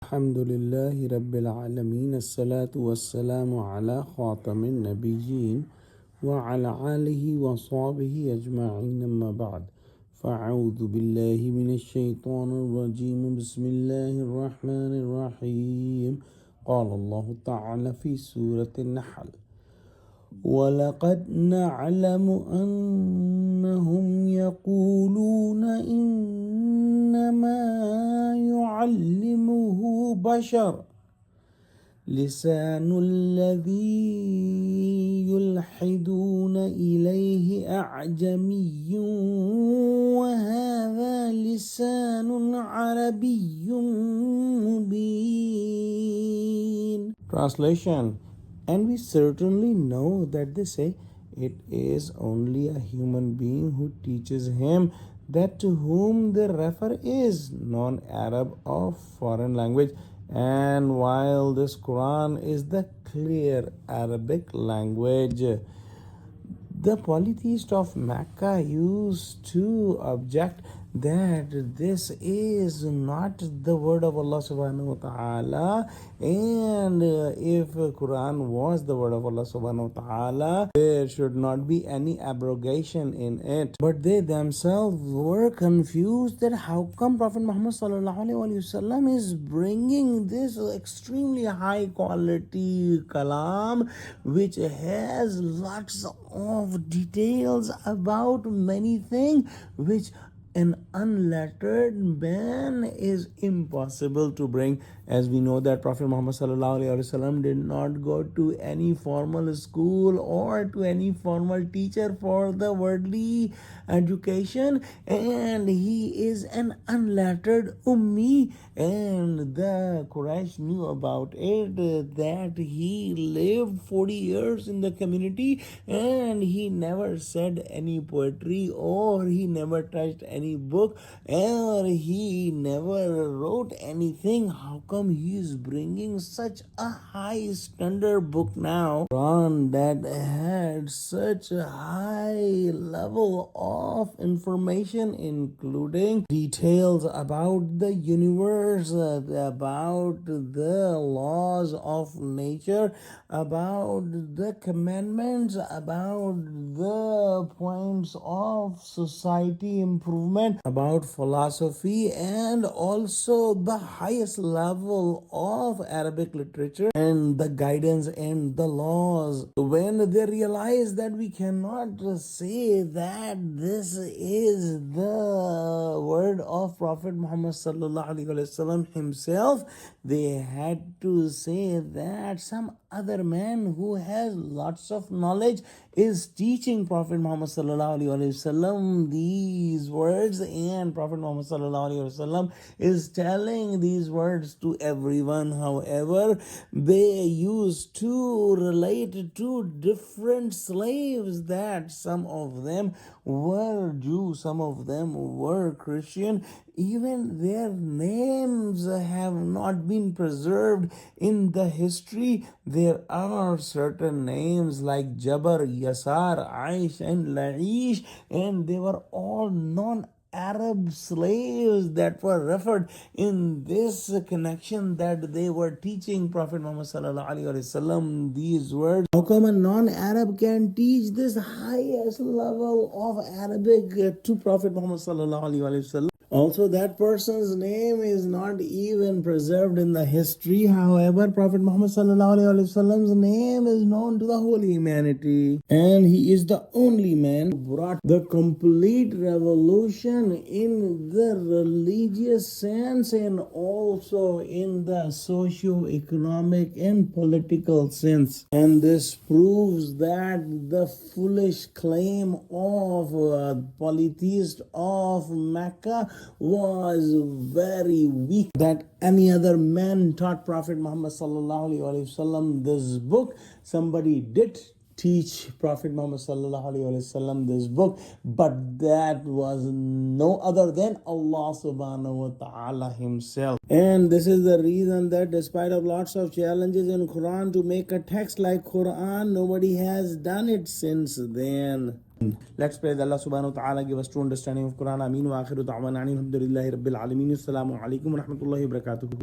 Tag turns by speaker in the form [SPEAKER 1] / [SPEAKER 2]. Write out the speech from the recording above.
[SPEAKER 1] الحمد لله رب العالمين الصلاة والسلام على خاتم النبيين وعلى آله وصحبه أجمعين أما بعد فأعوذ بالله من الشيطان الرجيم بسم الله الرحمن الرحيم قال الله تعالى في سورة النحل وَلَقَدْ نَعْلَمُ أَنَّهُمْ يَقُولُونَ إِنَّمَا يُعَلِّمُهُ بَشَرٌ لِسَانُ الَّذِي يُلْحِدُونَ إِلَيْهِ أَعْجَمِيٌّ وَهَذَا لِسَانٌ عَرَبِيٌّ مُبِينٌ. Translation. And we certainly know that they say it is only a human being who teaches him that to whom they refer is non-Arab or foreign language. And while this Quran is the clear Arabic language, the polytheists of Mecca used to object that this is not the word of Allah subhanahu wa ta'ala, and if Quran was the word of Allah subhanahu wa ta'ala, there should not be any abrogation in it. But they themselves were confused that how come Prophet Muhammad sallallahu alaihi wasallam is bringing this extremely high quality kalam which has lots of details about many things which an unlettered man is impossible to bring. As we know that Prophet Muhammad sallallahu alaihi wasallam did not go to any formal school or to any formal teacher for the worldly education, and he is an unlettered ummi, and the Quraysh knew about it, that he lived 40 years in the community and he never said any poetry or he never touched any book or he never wrote anything. How come he is bringing such a high standard book now? Quran that had such a high level of information, including details about the universe, about the laws of nature, about the commandments, about the points of society improvement, about philosophy, and also the highest level of Arabic literature and the guidance and the laws. When they realize that we cannot say that this is the word of Prophet Muhammad sallallahu alaihi wasallam himself, they had to say that some other man who has lots of knowledge is teaching Prophet Muhammad sallallahu alaihi wasallam these words, and Prophet Muhammad sallallahu alaihi wasallam is telling these words to everyone. However, they used to relate to different slaves, that some of them were Jews, some of them were Christian. Even their names have not been preserved in the history. There are certain names like Jabr, Yasar, Aish, and Laish, and they were all non-Arab slaves that were referred in this connection, that they were teaching Prophet Muhammad sallallahu alaihi wasallam these words. How come a non-Arab can teach this highest level of Arabic to Prophet Muhammad sallallahu alaihi wasallam? Also, that person's name is not even preserved in the history. However, Prophet Muhammad sallallahu alaihi wasallam's name is known to the whole humanity, and he is the only man who brought the complete revolution in the religious sense and also in the socio-economic and political sense. And this proves that the foolish claim of polytheist of Mecca was very weak, that any other man taught Prophet Muhammad sallallahu alaihi wasallam this book. Somebody did teach Prophet Muhammad sallallahu alaihi wasallam this book, but that was no other than Allah subhanahu wa ta'ala himself. And this is the reason that despite of lots of challenges in Quran to make a text like Quran, nobody has done it since then. Let's pray that Allah subhanahu wa ta'ala give us true understanding of Quran. Ameen wa akhiru da'wana alhamdulillahi rabbil alameen. Assalamu alaikum wa rahmatullahi wa barakatuh.